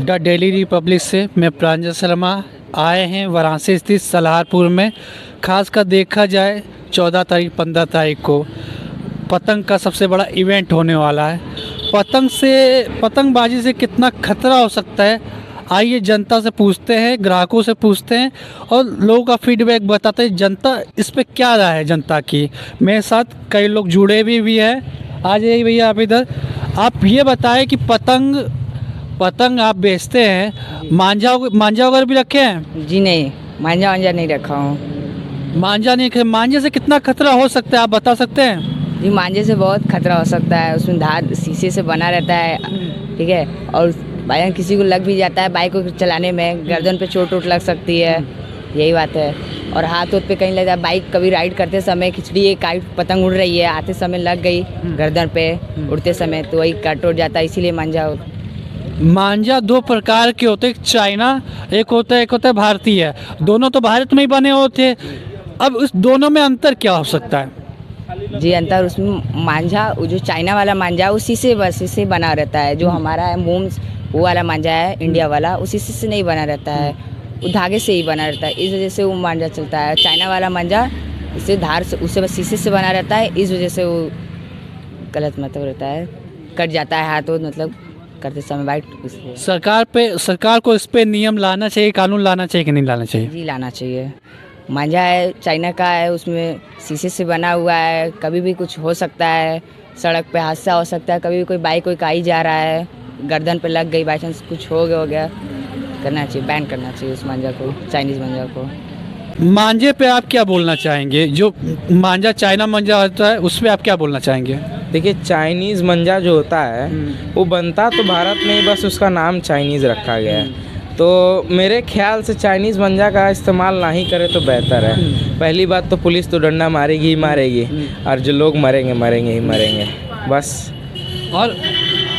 The daily Republic से मैं प्रांजल शर्मा आए हैं वाराणसी स्थित सलारपुर में। खासकर देखा जाए 14 तारीख 15 तारीख को पतंग का सबसे बड़ा इवेंट होने वाला है। पतंगबाजी से कितना खतरा हो सकता है, आइए जनता से पूछते हैं, ग्राहकों से पूछते हैं और लोगों का फीडबैक बताते हैं। जनता इस पे क्या राय है जनता की। मेरे साथ कई लोग जुड़े भी हैं। आ जाइए भैया, आप इधर। आप ये बताएं कि पतंग आप बेचते हैं, मांझा वगैरह भी रखे हैं? जी नहीं, मांझा नहीं रखा हूँ। मांझा नहीं रखे। मांझे से कितना खतरा हो सकता है, आप बता सकते हैं? जी मांझे से बहुत खतरा हो सकता है। उसमें धार शीशे से बना रहता है, ठीक है। और बाइक किसी को लग भी जाता है, बाइक को चलाने में गर्दन पे चोट लग सकती है, यही बात है। और हाथ पे कहीं लग जाए, बाइक कभी राइड करते समय खिचड़ी एक पतंग उड़ रही है, आते समय लग गई गर्दन पे उड़ते समय, तो वही कट उड़ जाता है। इसीलिए मांझा दो प्रकार के होते हैं, एक चाइना एक होता है भारतीय। दोनों तो भारत में ही बने होते हैं। अब उस दोनों में अंतर क्या हो सकता है? जी अंतर उसमें मांझा, जो चाइना वाला मांझा उसी से बना रहता है। जो हमारा है मोम्स, वो वाला मांझा है इंडिया वाला, उसी से नहीं बना रहता है, वो धागे से ही बना रहता है। इस वजह से वो मांझा चलता है। चाइना वाला मांझा इसे धार से, उससे बस शीशे से बना रहता है, इस वजह से वो गलत मतलब रहता है, कट जाता है हाथ, मतलब करते समय बाइक। सरकार को इस पे नियम लाना चाहिए, कानून लाना चाहिए कि नहीं लाना चाहिए? जी लाना चाहिए। मांझा है चाइना का है, उसमें शीशे से बना हुआ है, कभी भी कुछ हो सकता है, सड़क पे हादसा हो सकता है, कभी भी कोई बाइक कोई आ ही जा रहा है, गर्दन पे लग गई, बाई चांस कुछ हो गया, करना चाहिए, बैन करना चाहिए उस मांझा को, चाइनीज़ मांझा को। मांझे पे आप क्या बोलना चाहेंगे? जो मांझा चाइना मांझा होता है उस पर आप क्या बोलना चाहेंगे? देखिए, चाइनीज़ मांझा जो होता है वो बनता तो भारत में ही, बस उसका नाम चाइनीज़ रखा गया है। तो मेरे ख्याल से चाइनीज़ मांझा का इस्तेमाल ना ही करे तो बेहतर है। पहली बात तो पुलिस तो डंडा मारेगी ही मारेगी, और जो लोग मरेंगे ही मरेंगे, बस।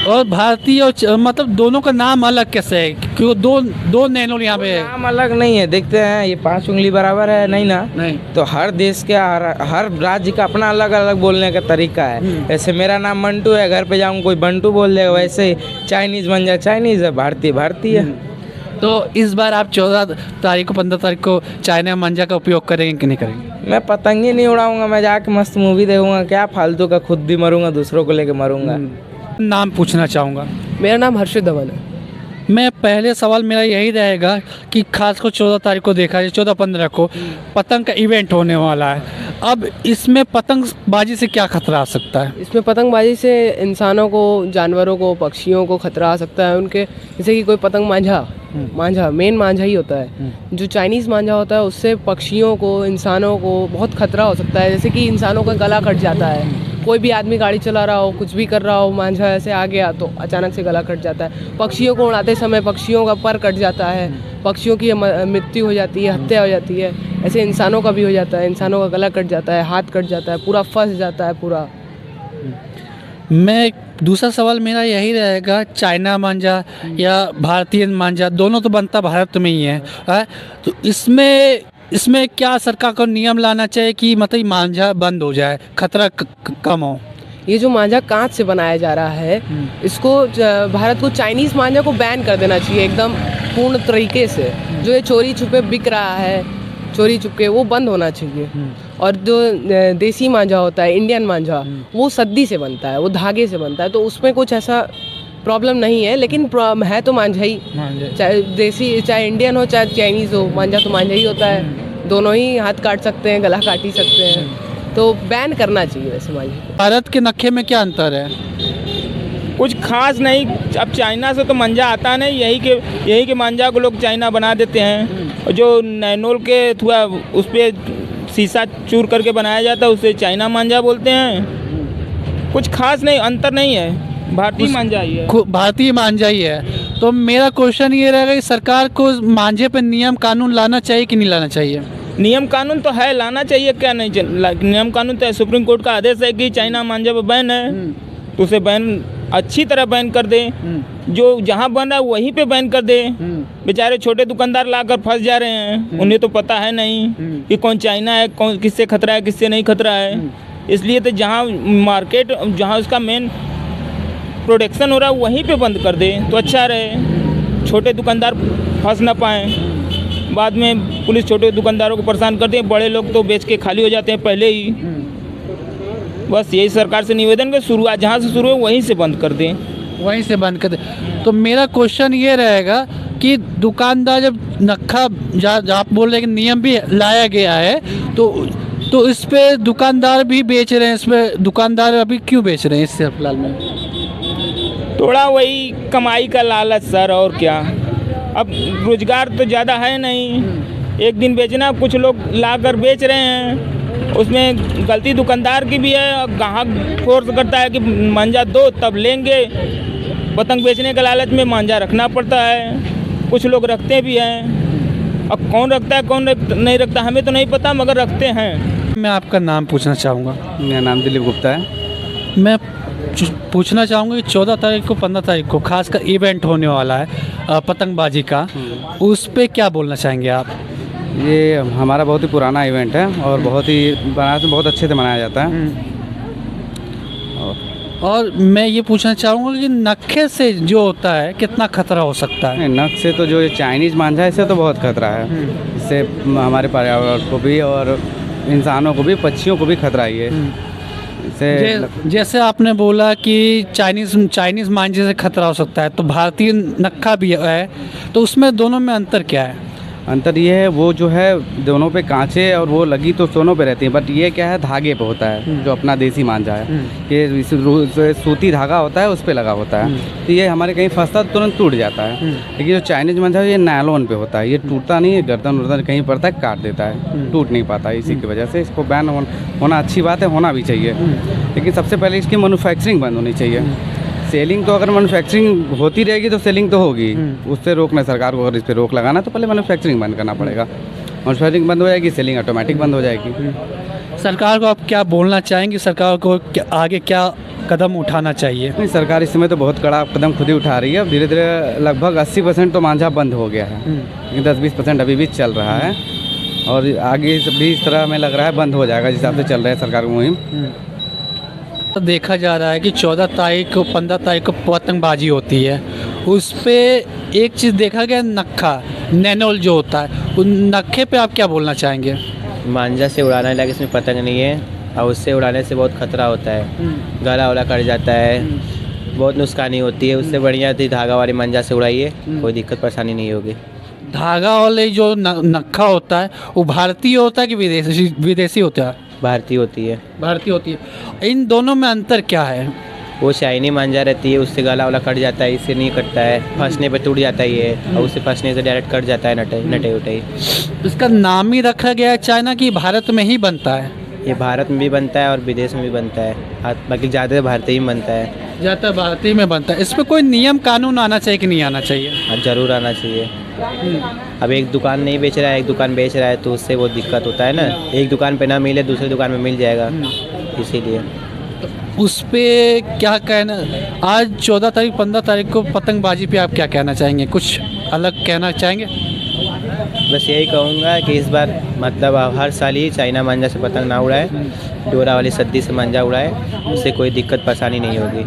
और भारतीय और मतलब दोनों का नाम अलग कैसे है? क्यों दो नैनो यहाँ पे नाम अलग नहीं है। देखते हैं ये 5 उंगली बराबर है नहीं ना? नहीं। तो हर देश के हर राज्य का अपना अलग अलग बोलने का तरीका है। जैसे मेरा नाम मंटू है, घर पे जाऊँ कोई बंटू बोल देगा, वैसे ही चाइनीज़ मांझा चाइनीज़ है, भारतीय है। तो इस बार आप 14 तारीख को 15 तारीख को चाइना मांझा का उपयोग करेंगे कि नहीं करेंगे? मैं पतंग ही नहीं उड़ाऊंगा, मैं जाके मस्त मूवी देखूंगा। क्या फालतू का, खुद भी मरूंगा, दूसरों को लेके मरूंगा। नाम पूछना चाहूँगा। मेरा नाम हर्षित धवन है। मैं पहले सवाल मेरा यही रहेगा कि खास को 14 तारीख को देखा जाए, 14-15 को पतंग का इवेंट होने वाला है। अब इसमें पतंगबाजी से क्या खतरा आ सकता है? इसमें पतंगबाजी से इंसानों को, जानवरों को, पक्षियों को खतरा आ सकता है उनके। जैसे कि कोई पतंग मांझा मेन मांझा ही होता है। जो चाइनीज़ मांझा होता है उससे पक्षियों को, इंसानों को बहुत खतरा हो सकता है। जैसे कि इंसानों का गला कट जाता है, कोई भी आदमी गाड़ी चला रहा हो, कुछ भी कर रहा हो, मांझा ऐसे आ गया तो अचानक से गला कट जाता है। पक्षियों को उड़ाते समय पक्षियों का पर कट जाता है, पक्षियों की मृत्यु हो जाती है, हत्या हो जाती है। ऐसे इंसानों का भी हो जाता है, इंसानों का गला कट जाता है, हाथ कट जाता है, पूरा फंस जाता है पूरा। मैं दूसरा सवाल मेरा यही रहेगा, चाइना मांझा या भारतीय मांझा दोनों तो बनता भारत में ही है, तो इसमें क्या सरकार को नियम लाना चाहिए कि मतलब मांझा बंद हो जाए, खतरा कम हो? ये जो मांझा कांच से बनाया जा रहा है, इसको भारत को चाइनीज़ मांझा को बैन कर देना चाहिए एकदम पूर्ण तरीके से। जो ये चोरी छुपे बिक रहा है, चोरी छुपके, वो बंद होना चाहिए। और जो देसी मांझा होता है, इंडियन मांझा, वो सद्दी से बनता है, वो धागे से बनता है, तो उसमें कुछ ऐसा प्रॉब्लम नहीं है। लेकिन है तो मांझा ही, चाहे देसी चाहे इंडियन हो चाहे चाइनीज़ हो, मांझा तो मांझा ही होता है। दोनों ही हाथ काट सकते हैं, गला काट ही सकते हैं, तो बैन करना चाहिए वैसे मांझे। भारत के नक्शे में क्या अंतर है? कुछ खास नहीं। अब चाइना से तो मांझा आता नहीं, यही के मांझा को लोग चाइना बना देते हैं। और जो नैनोल के थोड़ा उस पर शीशा चूर करके बनाया जाता है, उसे चाइना मांझा बोलते हैं। कुछ खास नहीं, अंतर नहीं है, भारतीय मांझा ही है। भारतीय मांझा ही है। तो मेरा क्वेश्चन ये रहेगा कि सरकार को मांझे पे नियम कानून लाना चाहिए कि नहीं लाना चाहिए? नियम कानून तो है, लाना चाहिए, क्या नहीं नियम कानून तो है। सुप्रीम कोर्ट का आदेश है कि चाइना मांझा पे बैन है, तो उसे बैन अच्छी तरह बैन कर दे। जो जहाँ बन रहा है वहीं पे बैन कर दे। बेचारे छोटे दुकानदार लाकर फंस जा रहे हैं, उन्हें तो पता है नहीं कि कौन चाइना है, कौन किससे खतरा है, किससे नहीं खतरा है। इसलिए तो जहाँ मार्केट, जहाँ उसका मेन प्रोडक्शन हो रहा है वहीं पे बंद कर दे तो अच्छा रहे। छोटे दुकानदार फंस ना पाएँ। बाद में पुलिस छोटे दुकानदारों को परेशान करती है, बड़े लोग तो बेच के खाली हो जाते हैं पहले ही। बस यही सरकार से निवेदन कि शुरुआत जहाँ से शुरू है वहीं से बंद कर दें। वहीं से बंद कर दे। तो मेरा क्वेश्चन ये रहेगा कि दुकानदार जब नक्खा आप बोल रहे हैं कि नियम भी लाया गया है, तो इस पे दुकानदार भी बेच रहे हैं, इस पे दुकानदार अभी क्यों बेच रहे हैं इससे फिलहाल में? थोड़ा वही कमाई का लालच सर, और क्या। अब रोजगार तो ज़्यादा है नहीं, एक दिन बेचना, कुछ लोग ला कर बेच रहे हैं, उसमें गलती दुकानदार की भी है। ग्राहक फोर्स करता है कि मांझा दो तब लेंगे, पतंग बेचने के लालच में मांझा रखना पड़ता है। कुछ लोग रखते भी हैं, अब कौन रखता है कौन नहीं रखता हमें तो नहीं पता, मगर रखते हैं। मैं आपका नाम पूछना चाहूँगा। मेरा नाम दिलीप गुप्ता है। मैं पूछना चाहूँगा कि 14 तारीख को 15 तारीख को खासकर इवेंट होने वाला है पतंगबाजी का, उस पे क्या बोलना चाहेंगे आप? ये हमारा बहुत ही पुराना इवेंट है और बहुत ही बनारस में बहुत अच्छे से मनाया जाता है। और मैं ये पूछना चाहूँगा कि नक्खे से जो होता है कितना खतरा हो सकता है? नख से तो जो ये चाइनीज़ मांझा है इससे तो बहुत खतरा है। इससे हमारे पर्यावरण को भी और इंसानों को भी, पक्षियों को भी खतरा ही है। इससे जैसे आपने बोला कि चाइनीज़ मांझे से खतरा हो सकता है, तो भारतीय नक्खा भी है, तो उसमें दोनों में अंतर क्या है? अंतर ये है, वो जो है दोनों पे कांचे और वो लगी तो दोनों पे रहती है, बट ये क्या है धागे पे होता है, जो अपना देसी मांझा है। ये सूती धागा होता है उस पे लगा होता है, तो ये हमारे कहीं फंसता तो तुरंत टूट जाता है। लेकिन जो चाइनीज मांझा है ये नायलॉन पे होता है, ये टूटता नहीं है, गर्दन वर्दन कहीं पड़ता है काट देता है, टूट नहीं पाता। इसी की वजह से इसको बैन होना अच्छी बात है, होना भी चाहिए। लेकिन सबसे पहले इसकी मैन्युफैक्चरिंग बंद होनी चाहिए। सेलिंग तो अगर मैन्युफैक्चरिंग होती रहेगी तो सेलिंग तो होगी, उससे रोकना सरकार को, अगर इस पर रोक लगाना तो पहले मैन्युफैक्चरिंग बंद करना पड़ेगा। मैन्युफैक्चरिंग बंद हो जाएगी, सेलिंग ऑटोमेटिक बंद हो जाएगी। सरकार को आप क्या बोलना चाहेंगे? सरकार को आगे क्या कदम उठाना चाहिए? नहीं, सरकार इस समय तो बहुत कड़ा कदम खुद ही उठा रही है। अब धीरे धीरे लगभग 80% तो मांझा बंद हो गया है, लेकिन 10-20% अभी भी चल रहा है और आगे भी इस तरह हमें लग रहा है बंद हो जाएगा, जिस हिसाब से चल रहा है सरकार की मुहिम। तो देखा जा रहा है कि 14 तारीख को 15 तारीख को पतंगबाजी होती है, उस पे एक चीज़ देखा गया, नक्खा नैनोल जो होता है, उन नक्खे पे आप क्या बोलना चाहेंगे? मांझा से उड़ाना लगे, इसमें पतंग नहीं है और उससे उड़ाने से बहुत खतरा होता है, गला वला कट जाता है, बहुत नुकसानी होती है। उससे बढ़िया थी धागा वाली मांझा से उड़ाइए, कोई दिक्कत परेशानी नहीं होगी। धागा वाले जो नक्खा होता है वो भारतीय होता है कि विदेशी होता है? भारतीय होती है। भारतीय होती है। इन दोनों में अंतर क्या है? वो चाइनी मांझा रहती है, उससे गला वाला कट जाता है, इससे नहीं कटता है, फंसने पे टूट जाता है ये, और उससे फंसने से डायरेक्ट कट जाता है नटे उटे। इसका नाम ही रखा गया है चाइना की, भारत में ही बनता है? ये भारत में भी बनता है और विदेश में भी बनता है, बाकी ज़्यादा भारतीय में बनता है। ज़्यादातर भारतीय में बनता है। इस पर कोई नियम कानून आना चाहिए कि नहीं आना चाहिए? ज़रूर आना चाहिए। अब एक दुकान नहीं बेच रहा है, एक दुकान बेच रहा है, तो उससे बहुत दिक्कत होता है ना। एक दुकान पे ना मिले दूसरी दुकान में मिल जाएगा, इसीलिए। उस पे क्या कहना, आज 14 तारीख 15 तारीख को पतंगबाजी पे आप क्या कहना चाहेंगे? कुछ अलग कहना चाहेंगे? बस यही कहूँगा कि इस बार मतलब हर साल ही चाइना मांझा से पतंग ना उड़ाए, डोरा वाली सद्दी से मांझा उड़ाए, उससे कोई दिक्कत परेशानी नहीं होगी।